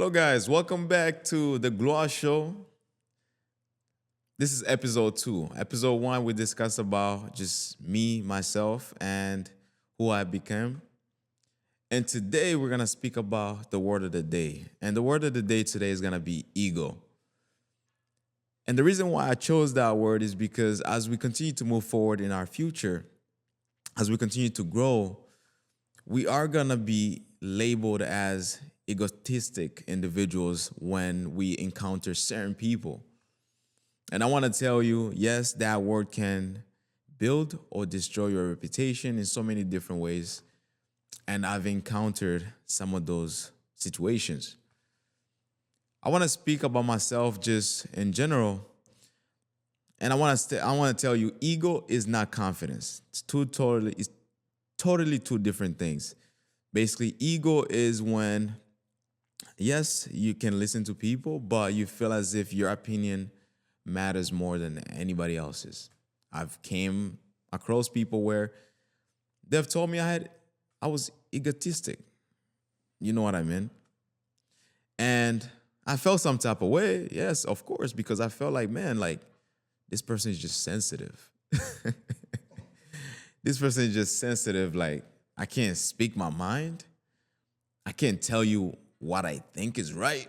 Hello, guys. Welcome back to the Gloire Show. This is episode two. Episode one, we discussed about just me, myself, and who I became. And today, we're going to speak about the word of the day. And the word of the day today is going to be ego. And the reason why I chose that word is because as we continue to move forward in our future, as we continue to grow, we are going to be labeled as egotistic individuals when we encounter certain people. And I want to tell you, yes, that word can build or destroy your reputation in so many different ways. And I've encountered some of those situations. I want to speak about myself just in general. And I want to tell you, ego is not confidence. It's totally two different things. Basically, ego is when, yes, you can listen to people, but you feel as if your opinion matters more than anybody else's. I've came across people where they've told me I was egotistic. You know what I mean? And I felt some type of way, yes, of course, because I felt like, man, like this person is just sensitive. This person is just sensitive. Like, I can't speak my mind. I can't tell you what I think is right.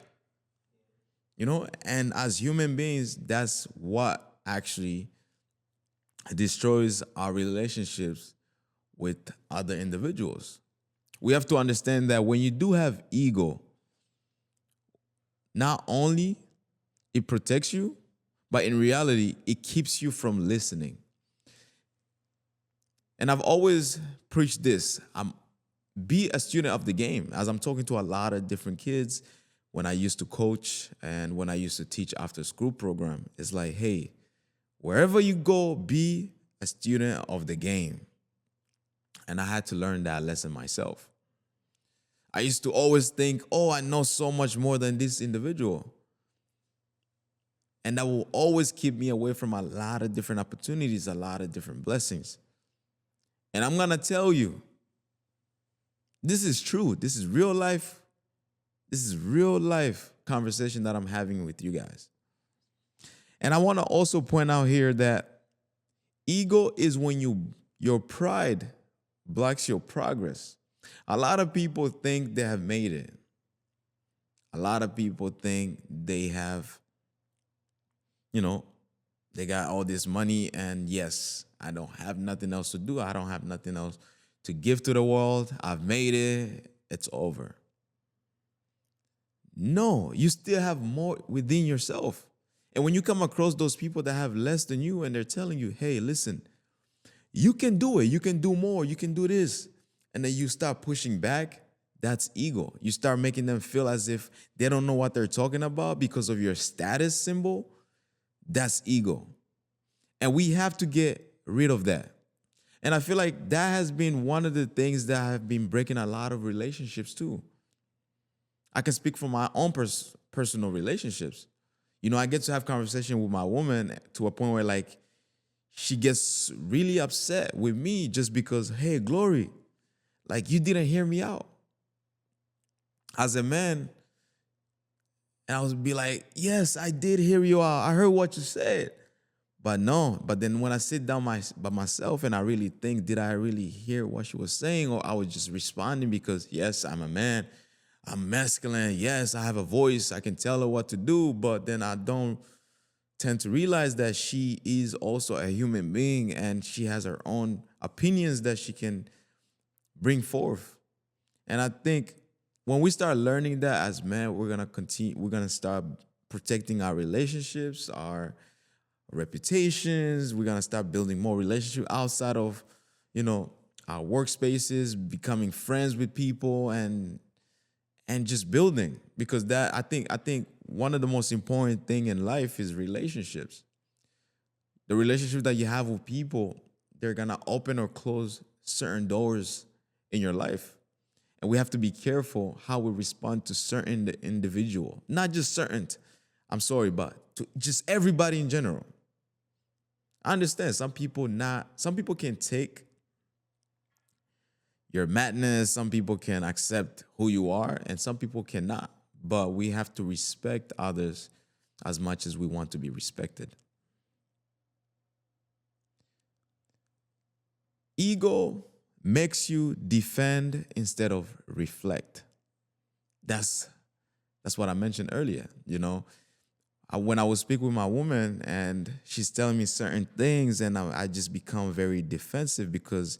And as human beings, that's what actually destroys our relationships with other individuals. We have to understand that when you do have ego, not only it protects you, but in reality, it keeps you from listening. And I've always preached this. Be a student of the game. As I'm talking to a lot of different kids, when I used to coach and when I used to teach after school program, it's like, hey, wherever you go, be a student of the game. And I had to learn that lesson myself. I used to always think, oh, I know so much more than this individual. And that will always keep me away from a lot of different opportunities, a lot of different blessings. And I'm going to tell you, this is true. This is real life. This is real life conversation that I'm having with you guys. And I want to also point out here that ego is when your pride blocks your progress. A lot of people think they have made it. A lot of people think they have, they got all this money and yes, I don't have nothing else to do. I don't have nothing else to give to the world. I've made it. It's over. No, you still have more within yourself. And when you come across those people that have less than you and they're telling you, hey, listen, you can do it. You can do more. You can do this. And then you start pushing back. That's ego. You start making them feel as if they don't know what they're talking about because of your status symbol. That's ego. And we have to get rid of that. And I feel like that has been one of the things that have been breaking a lot of relationships too. I can speak from my own personal relationships. I get to have conversation with my woman to a point where like she gets really upset with me just because, hey, Glory, like you didn't hear me out. As a man, and I would be like, yes, I did hear you out. I heard what you said. But no, but then when I sit down by myself and I really think, did I really hear what she was saying? Or I was just responding because, yes, I'm a man. I'm masculine. Yes, I have a voice. I can tell her what to do. But then I don't tend to realize that she is also a human being and she has her own opinions that she can bring forth. And I think when we start learning that as men, we're going to start protecting our relationships, our reputations. We're going to start building more relationships outside of, our workspaces, becoming friends with people and just building, because that I think one of the most important thing in life is relationships. The relationship that you have with people, they're going to open or close certain doors in your life. And we have to be careful how we respond to certain individual, not just certain, I'm sorry, but to just everybody in general. I understand some people can take your madness, some people can accept who you are, and some people cannot. but we have to respect others as much as we want to be respected. Ego makes you defend instead of reflect. That's that's what I mentioned earlier. When I was speaking with my woman and she's telling me certain things, and I just become very defensive because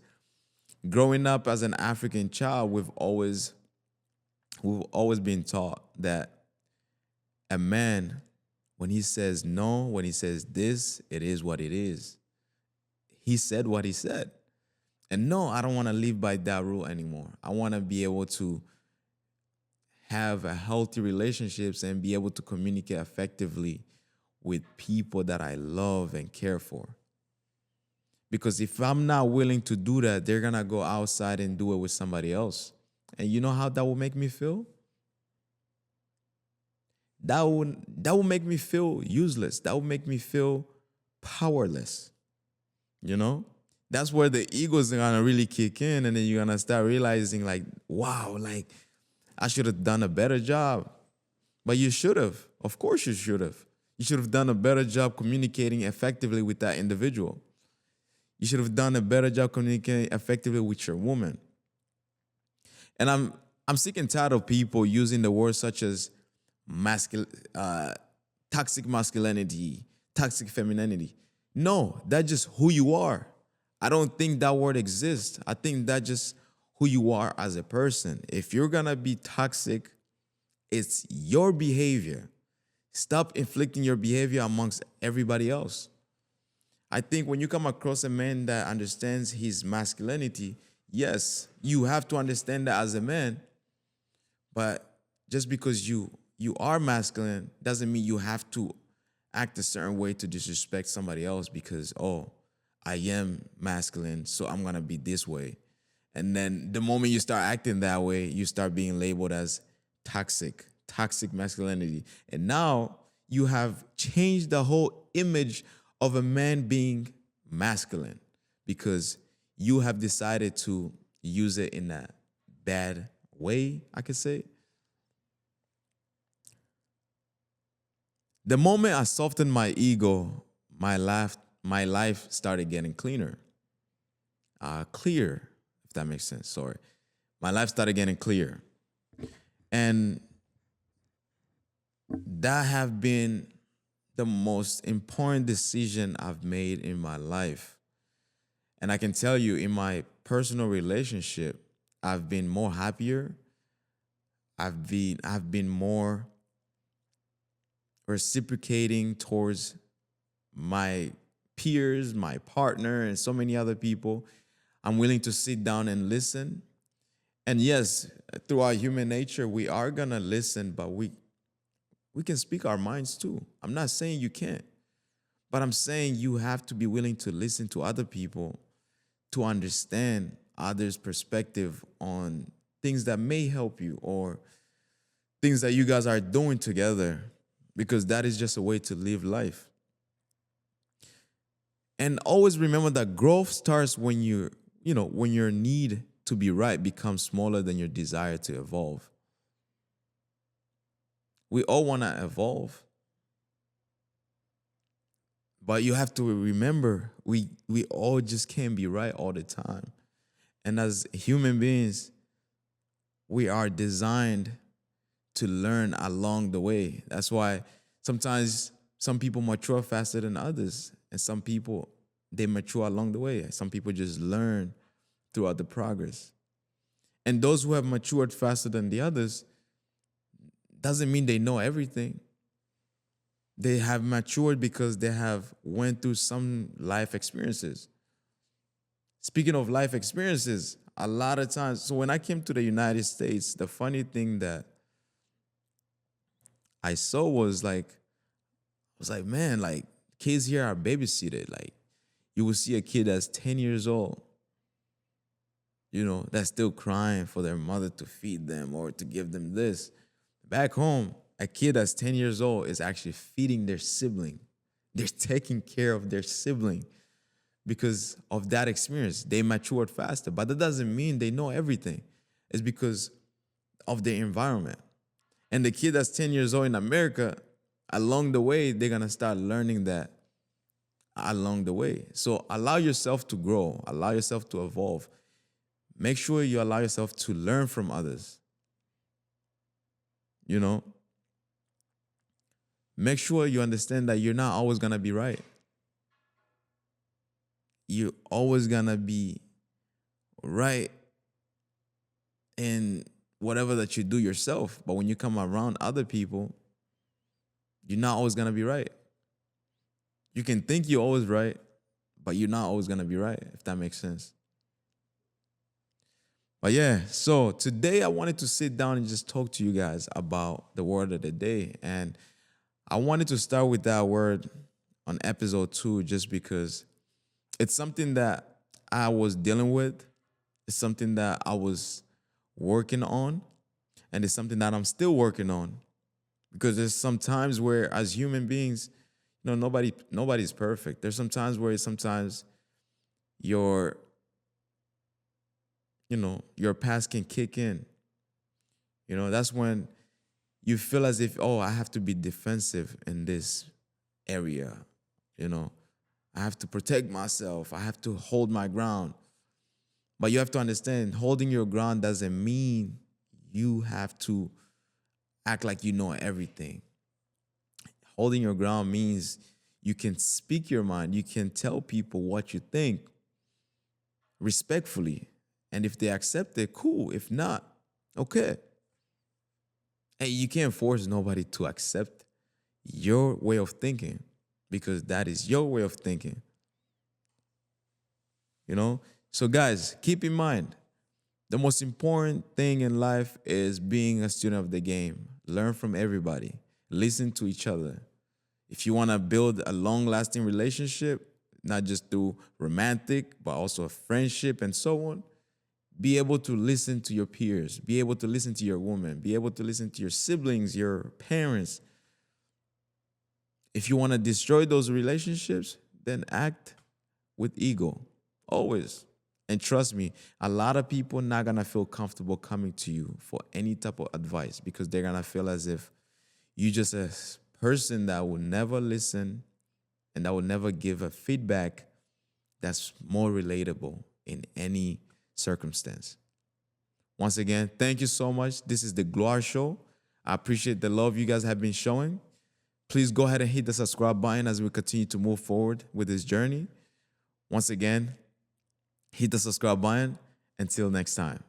growing up as an African child, we've always been taught that a man, when he says no, when he says this, it is what it is. He said what he said. And no, I don't want to live by that rule anymore. I want to be able to have a healthy relationships and be able to communicate effectively with people that I love and care for. Because if I'm not willing to do that, they're gonna go outside and do it with somebody else. And you know how that will make me feel? That will make me feel useless. That will make me feel powerless. You know? That's where the ego's gonna really kick in, and then you're gonna start realizing, like, wow, like I should have done a better job. But you should have. Of course you should have. You should have done a better job communicating effectively with that individual. You should have done a better job communicating effectively with your woman. And I'm sick and tired of people using the words such as toxic masculinity, toxic femininity. No, that's just who you are. I don't think that word exists. I think that's just who you are as a person. If you're gonna be toxic, it's your behavior. Stop inflicting your behavior amongst everybody else. I think when you come across a man that understands his masculinity, yes, you have to understand that as a man, but just because you are masculine doesn't mean you have to act a certain way to disrespect somebody else because, oh, I am masculine, so I'm gonna be this way. And then the moment you start acting that way, you start being labeled as toxic masculinity. And now you have changed the whole image of a man being masculine because you have decided to use it in a bad way, I could say. The moment I softened my ego, my life started getting cleaner. Clear, if that makes sense. Sorry. My life started getting clear. And that have been the most important decision I've made in my life. And I can tell you in my personal relationship, I've been more happier. I've been more reciprocating towards my peers, my partner, and so many other people. I'm willing to sit down and listen. And yes, through our human nature, we are gonna listen, but we can speak our minds too. I'm not saying you can't, but I'm saying you have to be willing to listen to other people to understand others' perspective on things that may help you or things that you guys are doing together, because that is just a way to live life. And always remember that growth starts when when your need to be right becomes smaller than your desire to evolve. We all want to evolve, but you have to remember we all just can't be right all the time. And as human beings, we are designed to learn along the way. That's why sometimes some people mature faster than others, and some people they mature along the way. Some people just learn throughout the progress. And those who have matured faster than the others doesn't mean they know everything. They have matured because they have went through some life experiences. Speaking of life experiences, a lot of times, so when I came to the United States, the funny thing that I saw was like, man, like kids here are babysitted. Like you will see a kid that's 10 years old, that's still crying for their mother to feed them or to give them this. Back home, a kid that's 10 years old is actually feeding their sibling. They're taking care of their sibling because of that experience. They matured faster, but that doesn't mean they know everything. It's because of the environment. And the kid that's 10 years old in America, along the way, they're gonna start learning that along the way. So allow yourself to grow, allow yourself to evolve. Make sure you allow yourself to learn from others. You know, make sure you understand that you're not always gonna be right. You're always gonna be right in whatever that you do yourself. But when you come around other people, you're not always gonna be right. You can think you're always right, but you're not always gonna be right, if that makes sense. But yeah, so today I wanted to sit down and just talk to you guys about the word of the day. And I wanted to start with that word on episode 2 just because it's something that I was dealing with. It's something that I was working on, and it's something that I'm still working on. Because there's some times where as human beings, nobody's perfect. There's some times where sometimes your your past can kick in. That's when you feel as if, oh, I have to be defensive in this area. I have to protect myself. I have to hold my ground. But you have to understand, holding your ground doesn't mean you have to act like you know everything. Holding your ground means you can speak your mind. You can tell people what you think respectfully. And if they accept it, cool. If not, okay. And you can't force nobody to accept your way of thinking because that is your way of thinking. So guys, keep in mind, the most important thing in life is being a student of the game. Learn from everybody. Listen to each other. If you want to build a long-lasting relationship, not just through romantic, but also a friendship and so on, be able to listen to your peers. Be able to listen to your woman. Be able to listen to your siblings, your parents. If you want to destroy those relationships, then act with ego. Always. And trust me, a lot of people are not going to feel comfortable coming to you for any type of advice because they're going to feel as if you're just a person that will never listen and that will never give a feedback that's more relatable in any circumstance. Once again, thank you so much. This is the Gloire Show. I appreciate the love you guys have been showing. Please go ahead and hit the subscribe button as we continue to move forward with this journey. Once again, hit the subscribe button. Until next time.